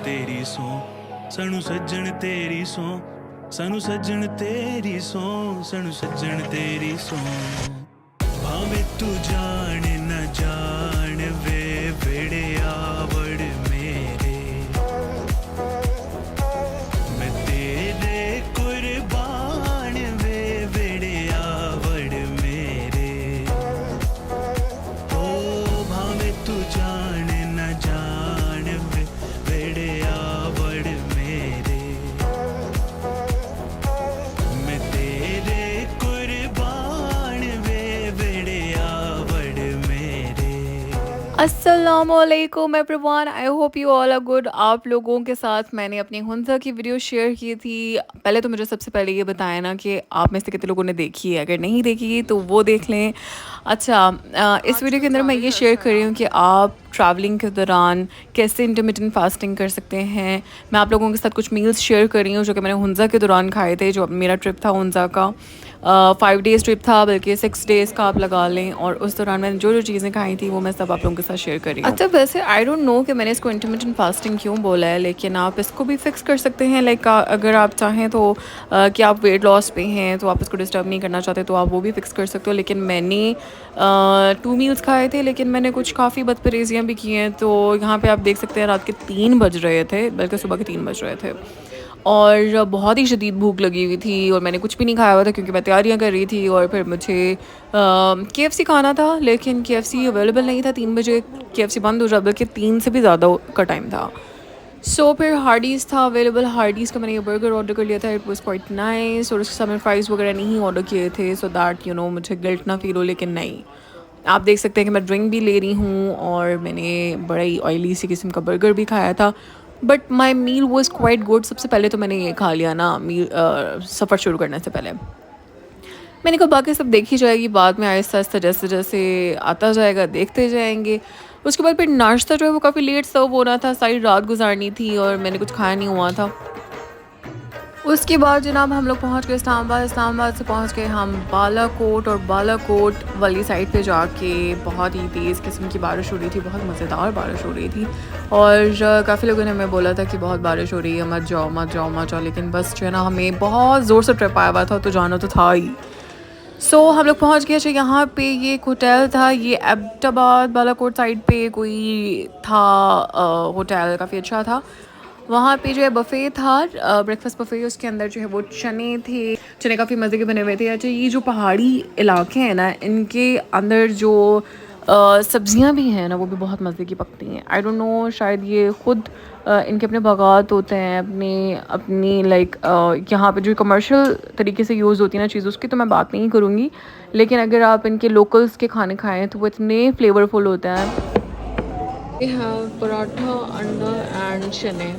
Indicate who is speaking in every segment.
Speaker 1: तेरी सौ सानू सज्जन तेरी सौ सानू सज्जन तेरी सौ सानू सज्जन तेरी सौ भावे तू जान न जान वे वेड़े आवड़ मेरे मैं तेरे कुर्बान वे वेड़े आवड़ मेरे ओ भावे तू जान न जान वे वेड़े आवड़ मेरे मैं तेरे कुर्बान वे वेड़े आवड़ मेरे।
Speaker 2: अस्सलामुअलैकुम everyone, I hope you all are good. आप लोगों के साथ मैंने अपनी हुंजा की वीडियो शेयर की थी। पहले तो मुझे सबसे पहले ये बताया ना कि आप में से कितने लोगों ने देखी है। अगर नहीं देखी तो वो देख लें। अच्छा, इस वीडियो के अंदर मैं ये शेयर कर रही हूँ कि आप ट्रैवलिंग के दौरान कैसे इंटरमिटेंट फास्टिंग कर सकते हैं। मैं आप लोगों के साथ कुछ मील्स शेयर कर रही हूँ जो कि मैंने हुंजा के दौरान खाए थे। जो मेरा ट्रिप था हुंजा का 5 डेज़ ट्रिप था, बल्कि 6 डेज़ का आप लगा लें। और उस दौरान मैंने जो जो चीज़ें खाई थी वो मैं सब आप लोगों के साथ शेयर कर रही हूँ। अच्छा, वैसे आई डोंट नो कि मैंने इसको इंटरमिटेंट फास्टिंग क्यों बोला है, लेकिन आप इसको भी फिक्स कर सकते हैं। लाइक अगर आप चाहें तो कि आप वेट लॉस पे हैं तो आप इसको डिस्टर्ब नहीं करना चाहते तो आप वो भी फिक्स कर सकते हो। लेकिन मैंने 2 मील्स खाए थे, लेकिन मैंने कुछ काफ़ी बदपरहेजियाँ भी की हैं। तो यहाँ पे आप देख सकते हैं रात के 3 बज रहे थे, बल्कि सुबह के 3 बज रहे थे और बहुत ही शदीद भूख लगी हुई थी और मैंने कुछ भी नहीं खाया हुआ था क्योंकि मैं तैयारियां कर रही थी। और फिर मुझे KFC खाना था, लेकिन KFC अवेलेबल नहीं था। 3 बजे KFC बंद हो जाता, बल्कि 3 से भी ज़्यादा का टाइम था। सो फिर हार्डीज़ था अवेलेबल। हार्डीज़ का मैंने ये बर्गर ऑर्डर कर लिया था। It was quite nice. और उसके साथ मैंने फ्राइज़ वगैरह नहीं ऑर्डर किए थे सो दैट यू नो मुझे गिल्ट ना फील हो। लेकिन नहीं, आप देख सकते हैं कि मैं ड्रिंक भी ले रही हूँ और मैंने बड़ा ही ऑयली सी किस्म का बर्गर भी खाया था। But my meal was quite good. सबसे पहले तो मैंने ये खा लिया ना मील सफ़र शुरू करने से पहले। मैंने कहा बाकी सब देखी जाएगी बाद में, आहिस्ता आहिस्ता जैसे जैसे आता जाएगा देखते जाएंगे। उसके बाद फिर नाश्ता जो है वो काफ़ी लेट सर्व हो रहा था, सारी रात गुजारनी थी और मैंने कुछ खाया नहीं हुआ था। उसके बाद जनाब हम लोग पहुंच गए इस्लामाबाद। इस्लामाबाद से पहुंच गए हम बालाकोट, और बालाकोट वाली साइड पे जाके बहुत ही तेज़ किस्म की बारिश हो रही थी, बहुत मज़ेदार बारिश हो रही थी। और काफ़ी लोगों ने हमें बोला था कि बहुत बारिश हो रही है, मत जाओ मत जाओ मत जाओ। लेकिन बस जो है ना हमें बहुत ज़ोर से ट्रिप आया हुआ था तो जाना तो था ही। सो हम लोग पहुँच गए। अच्छा, यहाँ पे ये एक होटल था, ये एबटाबाद बालाकोट साइड पे कोई था होटल, काफ़ी अच्छा था। वहाँ पे जो है बफ़े था, ब्रेकफास्ट बफ़े। उसके अंदर जो है वो चने थे, चने काफ़ी मज़े के बने हुए थे। अच्छा, ये जो पहाड़ी इलाके हैं ना, इनके अंदर जो सब्ज़ियाँ भी हैं ना वो भी बहुत मज़े की पकती हैं। आई डोंट नो, शायद ये ख़ुद इनके अपने बागात होते हैं, अपने अपनी लाइक यहाँ पे जो कमर्शियल तरीके से यूज़ होती है ना चीज़, उसकी तो मैं बात नहीं करूँगी। लेकिन अगर आप इनके लोकल्स के खाने खाएँ तो वो इतने फ्लेवरफुल होते हैं। We have पराठा, अंडा एंड चने।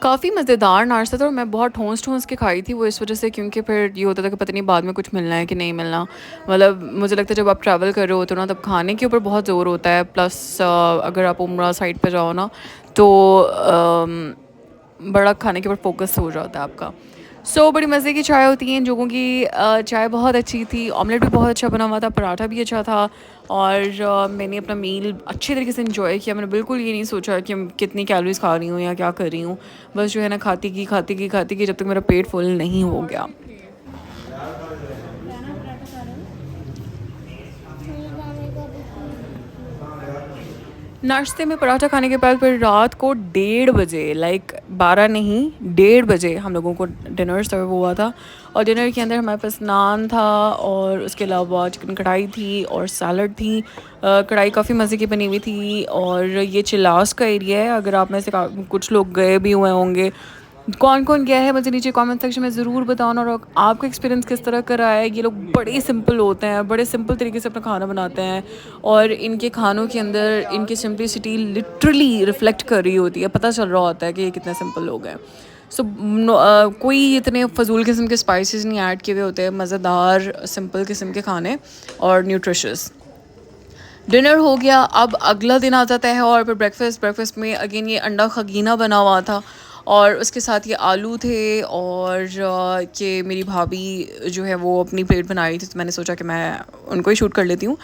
Speaker 2: काफ़ी मज़ेदार नाश्ता था और मैं बहुत ठोंस ठोंस के खाई थी वो इस वजह से, क्योंकि फिर ये होता था कि पता नहीं बाद में कुछ मिलना है कि नहीं मिलना। मतलब मुझे लगता है जब आप ट्रैवल कर रहे होते हो ना तब खाने के ऊपर बहुत ज़ोर होता है। प्लस अगर आप उम्रा साइड पे जाओ ना तो बड़ा खाने के ऊपर फोकस हो जाता है आपका। सो बड़ी मज़े की चाय होती है इन लोगों की। चाय बहुत अच्छी थी, ऑमलेट भी बहुत अच्छा बना हुआ था, पराठा भी अच्छा था। और मैंने अपना मील अच्छे तरीके से इंजॉय किया। मैंने बिल्कुल ये नहीं सोचा कि मैं कितनी कैलोरीज खा रही हूँ या क्या कर रही हूँ। बस जो है ना खाती की जब तक मेरा पेट फुल नहीं हो गया। नाश्ते में पराठा खाने के बाद फिर रात को 1:30 बजे, लाइक 12 नहीं 1:30 बजे हम लोगों को डिनर सर्व हुआ था। और डिनर के अंदर हमारे पास नान था और उसके अलावा चिकन कढ़ाई थी और सैलड थी। कढ़ाई काफ़ी मज़े की बनी हुई थी। और ये चिलास का एरिया है, अगर आप में से कुछ लोग गए भी हुए होंगे। कौन कौन गया है मुझे नीचे कमेंट सेक्शन में ज़रूर बताओ। और आपका एक्सपीरियंस किस तरह का रहा है। ये लोग बड़े सिंपल होते हैं, बड़े सिंपल तरीके से अपना खाना बनाते हैं और इनके खानों के अंदर इनकी सिंपलिसिटी लिटरली रिफ्लेक्ट कर रही होती है। पता चल रहा होता है कि ये कितने सिंपल लोग हैं। सो कोई इतने फजूल किस्म के स्पाइसेस नहीं ऐड किए हुए होते हैं। मज़ेदार सिंपल किस्म के खाने और न्यूट्रिशियस। डिनर हो गया, अब अगला दिन आ जाता है और फिर ब्रेकफास्ट में अगेन ये अंडा खगीना बना हुआ था और उसके साथ ये आलू थे और ये मेरी भाभी जो है वो अपनी प्लेट बना रही थी, तो मैंने सोचा कि मैं उनको ही शूट कर लेती हूँ।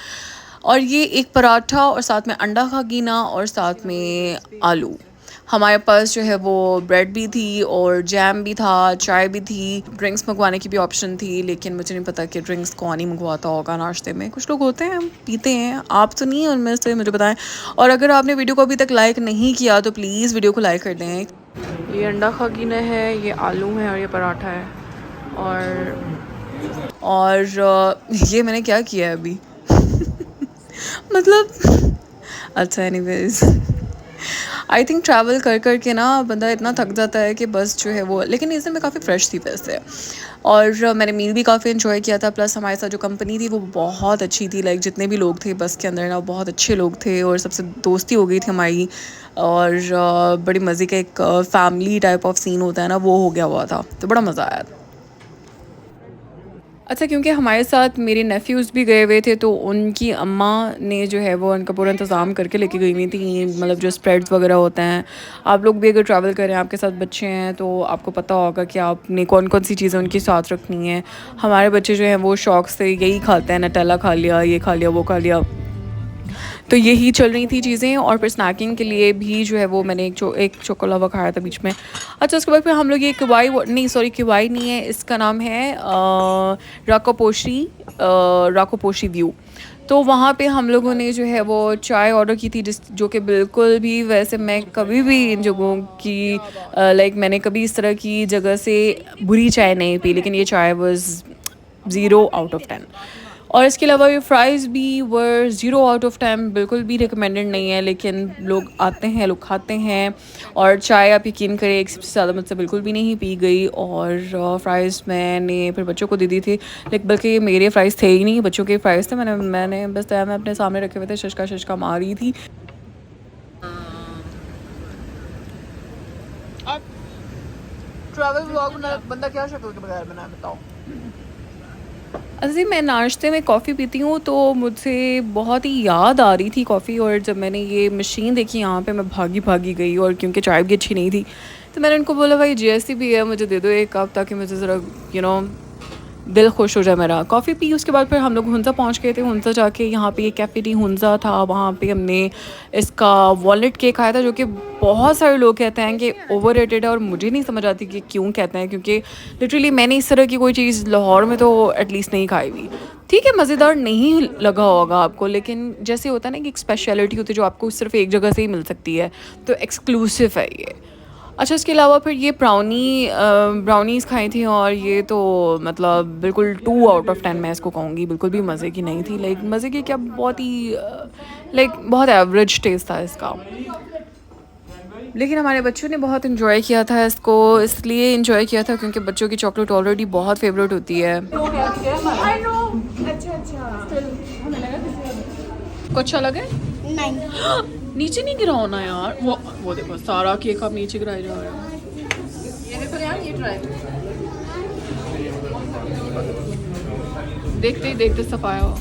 Speaker 2: और ये एक पराठा और साथ में अंडा खा गीना और साथ में आलू। हमारे पास जो है वो ब्रेड भी थी और जैम भी था, चाय भी थी, ड्रिंक्स मंगवाने की भी ऑप्शन थी, लेकिन मुझे नहीं पता कि ड्रिंक्स कौन ही मंगवाता होगा नाश्ते में। कुछ लोग होते हैं पीते हैं, आप तो नहीं, उनमें से मुझे बताएं। और अगर आपने वीडियो को अभी तक लाइक नहीं किया तो प्लीज़ वीडियो को लाइक कर दें। ये अंडा खगीना है, ये आलू है और ये पराठा है। और ये मैंने क्या किया है अभी मतलब अच्छा, एनीवेज आई थिंक ट्रैवल कर कर के ना बंदा इतना थक जाता है कि बस जो है वो, लेकिन इस दिन मैं काफ़ी फ्रेश थी वैसे। और मैंने मील भी काफ़ी इन्जॉय किया था, प्लस हमारे साथ जो कंपनी थी वो बहुत अच्छी थी। लाइक जितने भी लोग थे बस के अंदर ना, बहुत अच्छे लोग थे और सबसे दोस्ती हो गई थी हमारी। और बड़ी मज़े का एक फैमिली टाइप ऑफ सीन होता है ना, वो हो गया हुआ था, तो बड़ा मज़ा आया। अच्छा, क्योंकि हमारे साथ मेरे नेफ्यूज़ भी गए हुए थे, तो उनकी अम्मा ने जो है वो उनका पूरा इंतज़ाम करके लेके गई हुई थी, मतलब जो स्प्रेड्स वगैरह होते हैं। आप लोग भी अगर ट्रैवल करें, आपके साथ बच्चे हैं, तो आपको पता होगा कि आपने कौन कौन सी चीज़ें उनके साथ रखनी है। हमारे बच्चे जो हैं वो शौक़ से यही खाते हैं, नटेला खा लिया, ये खा लिया, वो खा लिया, तो यही चल रही थी चीज़ें। और फिर स्नैकिंग के लिए भी जो है वो मैंने एक चोकोलावा खाया था बीच में। अच्छा, उसके बाद फिर हम लोग ये किवाई, नहीं सॉरी किवाई नहीं है, इसका नाम है राकोपोशी व्यू। तो वहाँ पे हम लोगों ने जो है वो चाय ऑर्डर की थी, जो कि बिल्कुल भी, वैसे मैं कभी भी इन जगहों की लाइक मैंने कभी इस तरह की जगह से बुरी चाय नहीं पी, लेकिन ये चाय वाज 0 आउट ऑफ 10। और इसके अलावा ये फ़्राइज़ भी वर 0 आउट ऑफ 10, बिल्कुल भी रिकमेंडेड नहीं है, लेकिन लोग आते हैं, लोग खाते हैं। और चाय आप यकीन करें एक सिप से ज़्यादा मुझसे बिल्कुल भी नहीं पी गई। और फ़्राइज़ मैंने फिर बच्चों को दे दी थी, लेकिन बल्कि ये मेरे फ़्राइज़ थे ही नहीं, बच्चों के फ़्राइज़ थे। मैंने बस मैं अपने सामने रखे हुए थे, शशका मार रही थी। ट्रैवल व्लॉग बंदा क्या शक्ल के बगैर बनाए, बताओ। जी, मैं नाश्ते में कॉफ़ी पीती हूँ, तो मुझसे बहुत ही याद आ रही थी कॉफ़ी। और जब मैंने ये मशीन देखी यहाँ पे, मैं भागी गई, और क्योंकि चाय भी अच्छी नहीं थी, तो मैंने उनको बोला, भाई जैसी भी है मुझे दे दो एक कप, ताकि मुझे ज़रा दिल खुश हो जाए मेरा। कॉफ़ी पी, उसके बाद फिर हम लोग हुंज़ा पहुँच गए थे। हुंज़ा जाके यहाँ पे ये कैफ़े डी हुंज़ा था, वहाँ पे हमने इसका वॉलनट केक खाया था, जो कि बहुत सारे लोग कहते हैं कि ओवररेटेड है, और मुझे नहीं समझ आती कि क्यों कहते हैं, क्योंकि लिटरली मैंने इस तरह की कोई चीज़ लाहौर में तो एटलीस्ट नहीं खाई हुई। ठीक है, मज़ेदार नहीं लगा होगा आपको, लेकिन जैसे होता है ना कि एक स्पेशलिटी होती है जो आपको सिर्फ एक जगह से ही मिल सकती है, तो एक्सक्लूसिव है ये। अच्छा, इसके अलावा फिर ये ब्राउनीज़ खाई थी, और ये तो मतलब बिल्कुल 2 आउट ऑफ 10 मैं इसको कहूँगी, बिल्कुल भी मज़े की नहीं थी। लाइक मज़े की क्या, बहुत ही लाइक बहुत एवरेज टेस्ट था इसका। लेकिन हमारे बच्चों ने बहुत इन्जॉय किया था इसको, इसलिए इन्जॉय किया था क्योंकि बच्चों की चॉकलेट ऑलरेडी बहुत फेवरेट होती है। कुछ अच्छा लगे? नहीं। नीचे नहीं गिराओ ना यार, वो देखो सारा केक आप नीचे गिराए जा रहे हो। ये देखो यार, ये ट्राई देखते ही देखते सफाया हो।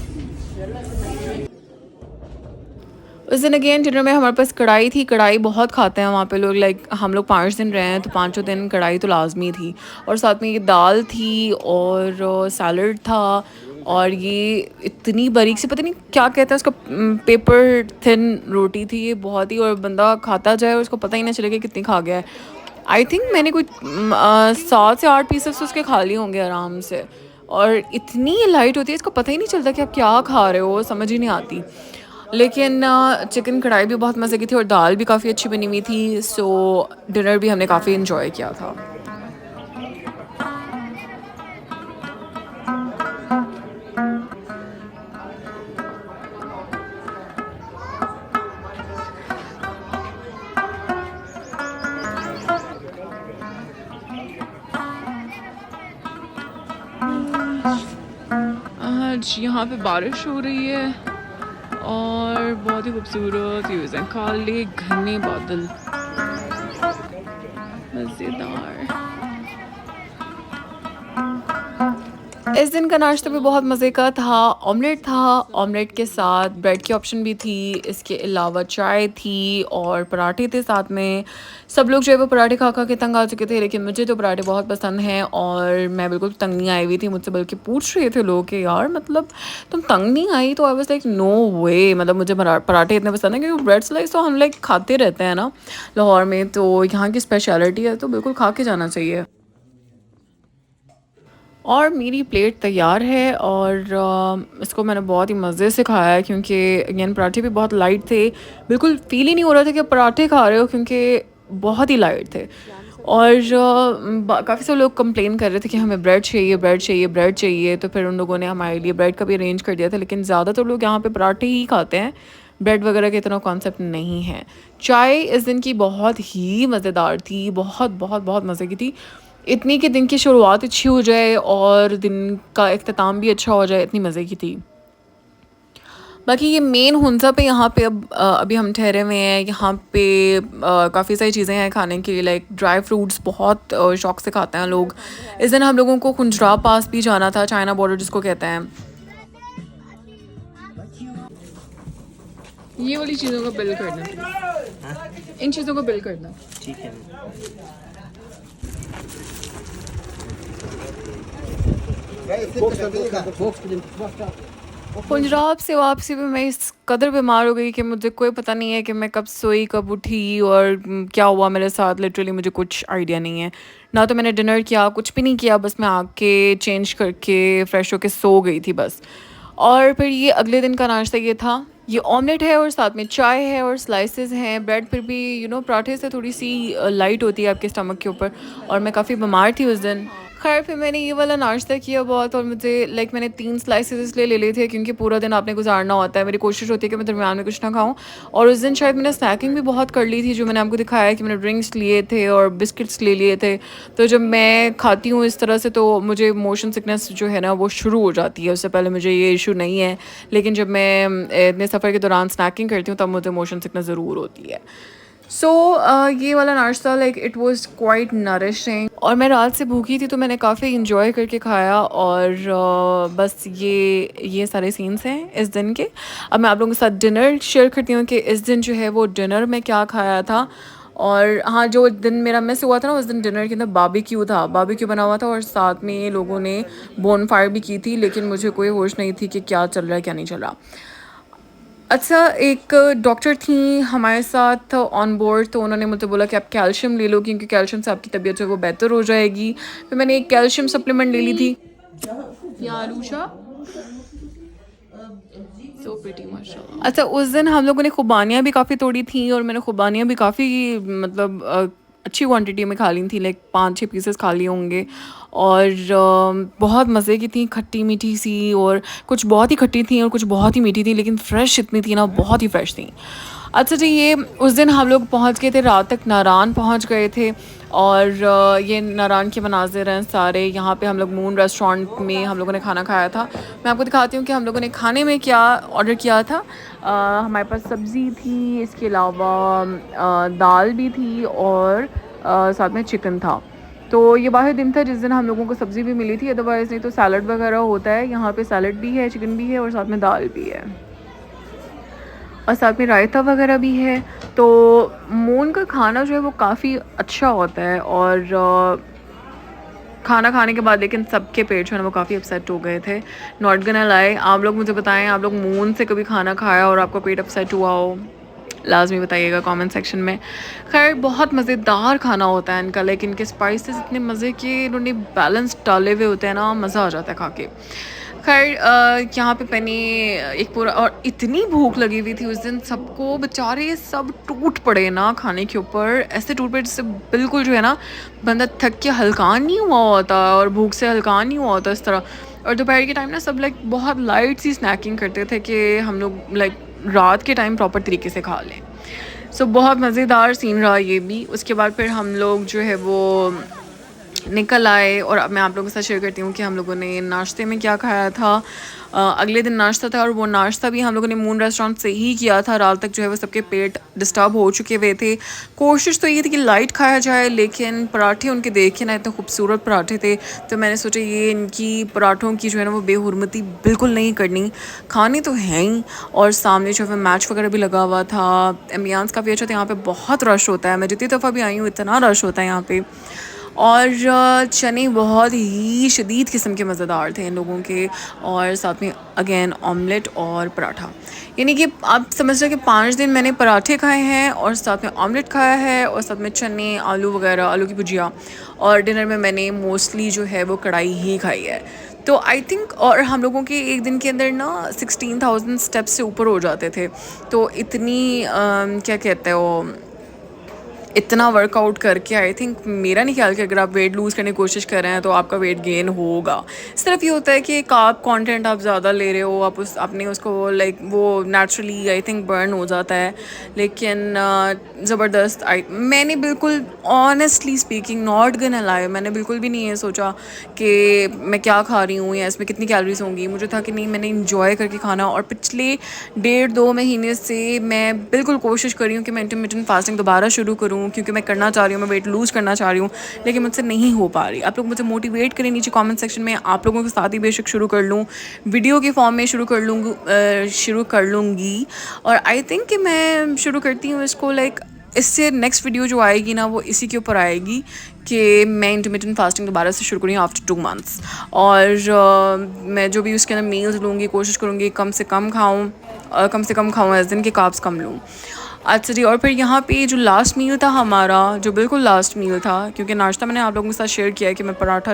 Speaker 2: उस दिन अगेन डिनर में हमारे पास कढ़ाई थी। कढ़ाई बहुत खाते हैं वहाँ पे लोग, लाइक हम लोग 5 दिन रहे हैं, तो 5 दिन कढ़ाई तो लाजमी थी। और साथ में ये दाल थी और सैलड था, और ये इतनी बारीक से, पता नहीं क्या कहते हैं उसका, पेपर थिन रोटी थी ये, बहुत ही, और बंदा खाता जाए और उसको पता ही ना चले कि कितनी खा गया है। आई थिंक मैंने कुछ 7 से 8 पीसेस उसके खा लिए होंगे आराम से। और इतनी लाइट होती है, इसको पता ही नहीं चलता कि आप क्या खा रहे हो, समझ ही नहीं आती। लेकिन चिकन कढ़ाई भी बहुत मज़े की थी, और दाल भी काफ़ी अच्छी बनी हुई थी। सो डिनर भी हमने काफ़ी इन्जॉय किया था। आज यहाँ पे बारिश हो रही है और बहुत ही खूबसूरत व्यूज़ हैं, काले घने बादल, मज़ेदार। इस दिन का नाश्ता भी बहुत मज़े का था। ऑमलेट था, ऑमलेट के साथ ब्रेड की ऑप्शन भी थी, इसके अलावा चाय थी और पराठे थे साथ में। सब लोग जो है वो पराठे खा के तंग आ चुके थे, लेकिन मुझे तो पराठे बहुत पसंद हैं और मैं बिल्कुल तंग नहीं आई हुई थी। मुझसे बल्कि पूछ रहे थे लोग कि यार मतलब तुम तंग नहीं आई? तो आई वाज़ लाइक नो वे, मतलब मुझे पराठे इतने पसंद हैं क्योंकि ब्रेड स्लाइस तो हम लाइक खाते रहते हैं ना लाहौर में, तो यहाँ की स्पेशलिटी है तो बिल्कुल खा के जाना चाहिए। और मेरी प्लेट तैयार है और इसको मैंने बहुत ही मज़े से खाया है क्योंकि अगेन पराठे भी बहुत लाइट थे। बिल्कुल फ़ील ही नहीं हो रहा था कि आप पराठे खा रहे हो क्योंकि बहुत ही लाइट थे। और काफ़ी सारे लोग कंप्लेन कर रहे थे कि हमें ब्रेड चाहिए, ब्रेड चाहिए, ब्रेड चाहिए, तो फिर उन लोगों ने हमारे लिए ब्रेड का भी अरेंज कर दिया था। लेकिन ज़्यादातर लोग यहाँ पे पराठे ही खाते हैं, ब्रेड वगैरह का इतना कॉन्सेप्ट नहीं है। चाय इस दिन की बहुत ही मज़ेदार थी, बहुत बहुत बहुत मज़े की थी। इतनी कि दिन की शुरुआत अच्छी हो जाए और दिन का इख्तिताम भी अच्छा हो जाए, इतनी मज़े की थी। बाकी ये मेन हुंज़ा पे यहाँ पे अभी हम ठहरे हुए हैं। यहाँ पे काफ़ी सारी चीज़ें हैं खाने के लिए, लाइक ड्राई फ्रूट्स बहुत शौक से खाते हैं लोग। इस दिन हम लोगों को खुंजरा पास भी जाना था, चाइना बॉर्डर जिसको कहते हैं। ये वाली चीज़ों का बिल करना, इन चीज़ों का बिल करना।
Speaker 3: ठीक है।
Speaker 2: पंजाब से वापसी पे मैं इस कदर बीमार हो गई कि मुझे कोई पता नहीं है कि मैं कब सोई कब उठी और क्या हुआ मेरे साथ। लिटरली मुझे कुछ आइडिया नहीं है। ना तो मैंने डिनर किया, कुछ भी नहीं किया, बस मैं आके चेंज करके फ्रेश होके सो गई थी बस। और फिर ये अगले दिन का नाश्ता ये था, ये ऑमलेट है और साथ में चाय है और स्लाइसेस हैं। ब्रेड फिर भी पराठे से थोड़ी सी लाइट होती है आपके स्टमक के ऊपर, और मैं काफ़ी बीमार थी उस दिन। खैर फिर मैंने ये वाला नाश्ता किया बहुत, और मुझे लाइक मैंने 3 स्लाइसेस इसलिए ले लिए थे क्योंकि पूरा दिन आपने गुजारना होता है। मेरी कोशिश होती है कि मैं दरमियान में कुछ ना खाऊं। और उस दिन शायद मैंने स्नैकिंग भी बहुत कर ली थी, जो मैंने आपको दिखाया कि मैंने ड्रिंक्स लिए थे और बिस्किट्स ले लिए थे। तो जब मैं खाती हूँ इस तरह से तो मुझे मोशन सिकनेस जो है ना वो शुरू हो जाती है। उससे पहले मुझे ये इशू नहीं है, लेकिन जब मैं इतने सफ़र के दौरान स्नैकिंग करती हूँ तब मुझे मोशन सिकनेस ज़रूर होती है। सो ये वाला नाश्ता like it was quite nourishing, और मैं रात से भूखी थी तो मैंने काफ़ी इंजॉय करके खाया। और बस ये सारे सीन्स हैं इस दिन के। अब मैं आप लोगों के साथ डिनर शेयर करती हूँ कि इस दिन जो है वो डिनर में क्या खाया था। और हाँ, जो दिन मेरा मिस हुआ था ना, उस दिन डिनर के अंदर बारबेक्यू था, बारबेक्यू बना हुआ था और साथ में लोगों ने बोनफायर भी की थी, लेकिन मुझे कोई होश नहीं थी कि क्या चल रहा है क्या नहीं चल रहा। अच्छा, एक डॉक्टर थी हमारे साथ ऑन बोर्ड, तो उन्होंने मुझे बोला कि आप कैल्शियम ले लो क्योंकि कैल्शियम से आपकी तबीयत जो है वो बेहतर हो जाएगी। फिर मैंने एक कैल्शियम सप्लीमेंट ले ली थी। सो प्रिटी माशाल्लाह। अच्छा, उस दिन हम लोगों ने खुबानियाँ भी काफ़ी तोड़ी थी और मैंने खुबानियाँ भी काफ़ी मतलब अच्छी क्वांटिटी में खा ली थी, लाइक 5-6 पीसेस खा लिए होंगे। और बहुत मज़े की थी, खट्टी मीठी सी, और कुछ बहुत ही खट्टी थी और कुछ बहुत ही मीठी थी, लेकिन फ़्रेश इतनी थी ना, बहुत ही फ़्रेश थी। अच्छा जी, ये उस दिन हम लोग पहुंच गए थे, रात तक नारान पहुंच गए थे। और ये नारान के मनाजिर हैं सारे। यहाँ पे हम लोग मून रेस्टोरेंट में हम लोगों ने खाना खाया था। मैं आपको दिखाती हूँ कि हम लोगों ने खाने में क्या ऑर्डर किया था। हमारे पास सब्ज़ी थी, इसके अलावा दाल भी थी और साथ में चिकन था। तो ये वाहिद दिन था जिस दिन हम लोगों को सब्ज़ी भी मिली थी, अदरवाइज़ नहीं तो सैलड वगैरह होता है। यहाँ पे सैलड भी है, चिकन भी है और साथ में दाल भी है और साथ में रायता वगैरह भी है। तो मून का खाना जो है वो काफ़ी अच्छा होता है। और खाना खाने के बाद लेकिन सबके पेट जो है ना वो काफ़ी अपसेट हो गए थे। नॉट गना लाई, आप लोग मुझे बताएं, आप लोग मून से कभी खाना खाया और आपका पेट अपसेट हुआ हो, लाजमी बताइएगा कमेंट सेक्शन में। खैर बहुत मज़ेदार खाना होता है इनका, लेकिन इनके स्पाइसेस इतने मज़े के इन्होंने बैलेंस डाले हुए होते हैं ना, मज़ा आ जाता है खा के। खैर यहाँ पे मैंने एक पूरा, और इतनी भूख लगी हुई थी उस दिन, सबको बेचारे सब टूट पड़े ना खाने के ऊपर, ऐसे टूट पड़े जिससे बिल्कुल जो है ना बंदा थक के हल्का नहीं हुआ होता और भूख से हल्का नहीं हुआ होता इस तरह। और दोपहर के टाइम ना सब लाइक बहुत लाइट सी स्नैकिंग करते थे कि हम लोग लाइक रात के टाइम प्रॉपर तरीके से खा लें। सो बहुत मज़ेदार सीन रहा ये भी। उसके बाद फिर हम लोग जो है वो निकल आए और अब मैं आप लोगों के साथ शेयर करती हूँ कि हम लोगों ने नाश्ते में क्या खाया था। अगले दिन नाश्ता था और वो नाश्ता भी हम लोगों ने मून रेस्टोरेंट से ही किया था। रात तक जो है वो सबके पेट डिस्टर्ब हो चुके हुए थे। कोशिश तो ये थी कि लाइट खाया जाए, लेकिन पराठे उनके देखे ना इतने खूबसूरत पराठे थे, तो मैंने सोचा ये इनकी पराठों की जो है ना वो बेहुरमती बिल्कुल नहीं करनी, खाने तो हैं ही। और सामने जो है मैच वगैरह भी लगा हुआ था, एम्बियंस काफ़ी अच्छा था। यहाँ पे बहुत रश होता है, मैं जितनी दफ़ा भी आई हूँ इतना रश होता है यहाँ पे। और चने बहुत ही शदीद किस्म के मज़ेदार थे इन लोगों के, और साथ में अगेन ऑमलेट और पराठा। यानी कि आप समझ रहे कि 5 दिन मैंने पराठे खाए हैं और साथ में ऑमलेट खाया है और साथ में चने, आलू वगैरह, आलू की भुजिया, और डिनर में मैंने मोस्टली जो है वो कढ़ाई ही खाई है। तो आई थिंक, और हम लोगों के एक दिन के अंदर ना 16,000 स्टेप्स से ऊपर हो जाते थे। तो इतनी क्या कहते हो, इतना वर्कआउट करके आई थिंक, मेरा नहीं ख्याल कि अगर आप वेट लूज़ करने की कोशिश कर रहे हैं तो आपका वेट गेन होगा। सिर्फ ये होता है कि कार्ब कंटेंट आप ज़्यादा ले रहे हो, आप आपने उसको लाइक वो नेचुरली आई थिंक बर्न हो जाता है। लेकिन ज़बरदस्त मैंने बिल्कुल ऑनेस्टली स्पीकिंग नॉट गन लाई, मैंने बिल्कुल भी नहीं ये सोचा कि मैं क्या खा रही हूँ या इसमें कितनी कैलोरीज होंगी। मुझे था कि नहीं, मैंने इंजॉय करके खाना। और पिछले 1.5-2 महीने से मैं बिल्कुल कोशिश कर रही हूँ कि मैं इंटरमिटेंट फास्टिंग दोबारा शुरू करूँ, क्योंकि मैं करना चाह रही हूँ, मैं वेट लूज़ करना चाह रही हूँ, लेकिन मुझसे नहीं हो पा रही। आप लोग मुझे मोटिवेट करें नीचे कमेंट सेक्शन में, आप लोगों के साथ ही बेशक शुरू कर लूँ, वीडियो के फॉर्म में शुरू कर लूँगी। और आई थिंक कि मैं शुरू करती हूँ इसको, लाइक इससे नेक्स्ट वीडियो जो आएगी ना वो इसी के ऊपर आएगी कि मैं इंटरमिटेंट फास्टिंग दोबारा से शुरू करूँ आफ्टर 2 मंथ्स। और मैं जो भी उसके अंदर मील्स लूँगी कोशिश करूँगी कम से कम खाऊँ, एज दिन के कार्ब्स कम लूँ। अच्छा जी, और फिर यहाँ पे जो लास्ट मील था हमारा, जो बिल्कुल लास्ट मील था, क्योंकि नाश्ता मैंने आप लोगों के साथ शेयर किया है कि मैं पराठा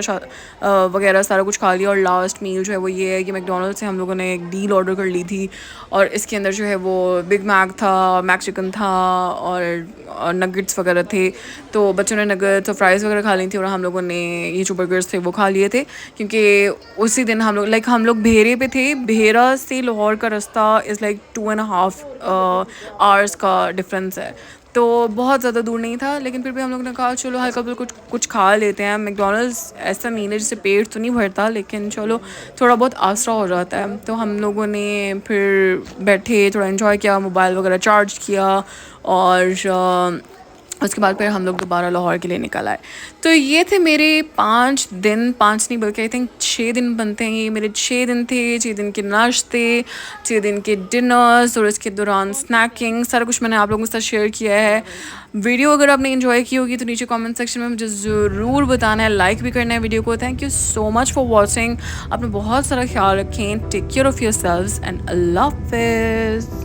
Speaker 2: वगैरह सारा कुछ खा लिया, और लास्ट मील जो है वो ये है कि मैकडोनल्ड से हम लोगों ने एक डील ऑर्डर कर ली थी, और इसके अंदर जो है वो बिग मैक था, मैक चिकन था, और नगेट्स वगैरह थे। तो बच्चों ने नगेट्स और फ्राइज़ वगैरह खा ली थी, और हम लोगों ने ये जो बर्गर्स थे वो खा लिए थे, क्योंकि उसी दिन हम लोग भेरे पे थे। भेरा से लाहौर का रास्ता इज़ लाइक 2.5 आवर्स का डिफरेंस है, तो बहुत ज़्यादा दूर नहीं था। लेकिन फिर भी हम लोगों ने कहा चलो हल्का फुल्का कुछ खा लेते हैं। मैकडोनल्ड्स ऐसा मील है जिससे पेट तो नहीं भरता, लेकिन चलो थोड़ा बहुत आसरा हो जाता है। तो हम लोगों ने फिर बैठे थोड़ा एंजॉय किया, मोबाइल वगैरह चार्ज किया, और उसके बाद फिर हम लोग दोबारा लाहौर के लिए निकल आए। तो ये थे मेरे 5 दिन, 5 नहीं बल्कि आई थिंक 6 दिन बनते हैं। ये मेरे 6 दिन थे, 6 दिन के नाश्ते, 6 दिन के डिनर्स, और इसके दौरान स्नैकिंग, सारा कुछ मैंने आप लोगों के साथ शेयर किया है। वीडियो अगर आपने एंजॉय की होगी तो नीचे कमेंट सेक्शन में मुझे ज़रूर बताना है, लाइक भी करना है वीडियो को। Thank you so much for watching. आपने बहुत सारा ख्याल रखें। Take care of yourselves and अल्लाह हाफ़िज़।